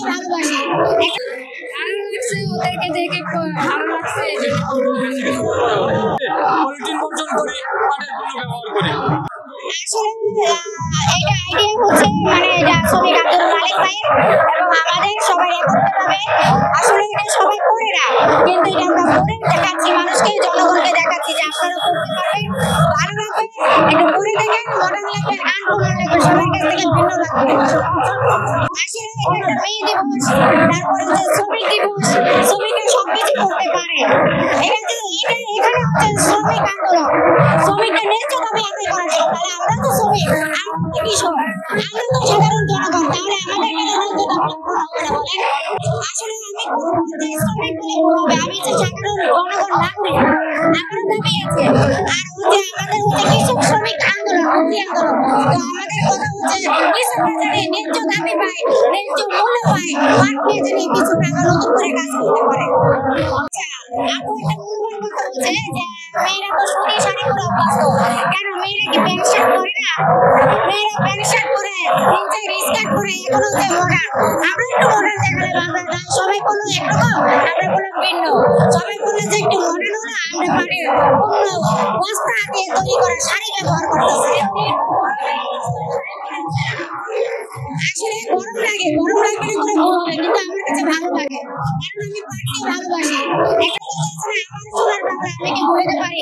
ভালোবাসি ভালো লাগছে ওদেরকে দেখে ভালো লাগছে পলিথিন বর্জন করে পাটের পণ্য ব্যবহার করে। আসলে এটা আইডিয়া হচ্ছে মানে এটা শ্রমিক আন্দোলন মালিক ভাইয়ের এবং আমাদের সবাই একত্রিতভাবে আসলে এটা সবাই করে না, কিন্তু এটা আমরা করে দেখাচ্ছি মানুষকে, জনগণকে দেখাচ্ছি যে আপনারা করতে পারবেন, ভালো লাগবে, একটু করে দেখেন, মডার্ন লাগবে, আনকমন লাগবে, সবার কাছ থেকে ভিন্ন লাগবে। আসলে এটা একটা মেয়ে দিবস, তারপরে হচ্ছে শ্রমিক দিবস, শ্রমিকরা সবকিছু করতে পারে। এখানে হচ্ছে শ্রমিক আন্দোলন, শ্রমিকদের ন্যায্য দাবি আদায় করার জন্য। তাহলে আমরা তো শ্রমিক, আমরা তো কৃষক, আমরা তো সাধারণ জনগণ, তাহলে আমাদের কাছে ন্যায্য দাবি পূরণ হবে না বলেন? আসলে আমি বলবো যে শ্রমিক বলে হবে, আমি যে সাধারণ জনগণ নাগরিক, আমারও দাবি আছে। আর হচ্ছে আমাদের হচ্ছে কৃষক শ্রমিক আন্দোলন, মুক্তি আন্দোলন। তো আমাদের কথা হচ্ছে কৃষকরা যাতে ন্যায্য দাবি পায়, ন্যায্য মূল্য পায়, মাঠ নিয়ে জানি কিছু টাকা নতুন করে কাজ করতে পারে। আচ্ছা, আপু একটা মূল্যবান কথা হচ্ছে যে মেয়েরা তো সুতি শাড়ি পরে অভ্যস্ত, কেন মেয়েরা কি প্যান্ট শার্ট পরে না? মেয়েরা প্যান্ট শার্ট পরে, জিন্সের স্কার্ট পরে, এগুলো হচ্ছে মডার্ন। আমরা একটু মডার্ন দেখালে বাংলার গান সবাই করলো একরকম, আমরা করলাম ভিন্ন। সবাই করলে যে একটু মডার্ন হলো, আমরা পারে অন্য বস্তা দিয়ে তৈরি করা শাড়ি ব্যবহার করতেছে। আসলে গরম লাগে, গরম লাগবে না করে ভুল হবে, কিন্তু আমার কাছে ভালো লাগে, কারণ আমি পাটকে ভালোবাসি। একটা কথা আছে না, আমার সোনার বাংলা আমি কি ভুলতে পারি?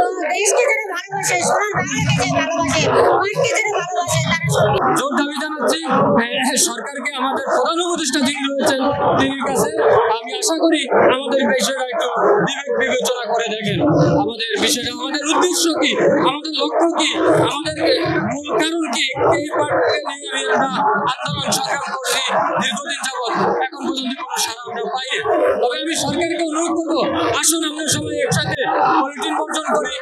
তো দেশকে যারা ভালোবাসে, সোনার বাংলাকে যে ভালোবাসে, পাটকে যারা ভালোবাসে, তারা জোর দাবি জানাচ্ছি সরকারকে, আমাদের প্রধান উপদেষ্টা যিনি রয়েছেন তিনির কাছে। আমি আশা করি আমাদের বিষয়টা একটু বিবেক বিবেচনা করে দেখেন, আমাদের বিষয়টা, আমাদের উদ্দেশ্য কি, আমাদের লক্ষ্য কি, আমাদের মূল কারণ কি, এই পাটকে নিয়ে আমরা আন্দোলন সংগ্রাম করছি দীর্ঘদিন যাবৎ, এখন পর্যন্ত কোনো সাড়া আমরা পাইনি। তবে আমি সরকারকে অনুরোধ করবো, আসুন আমরা সবাই একসাথে পলিথিন বর্জন করি,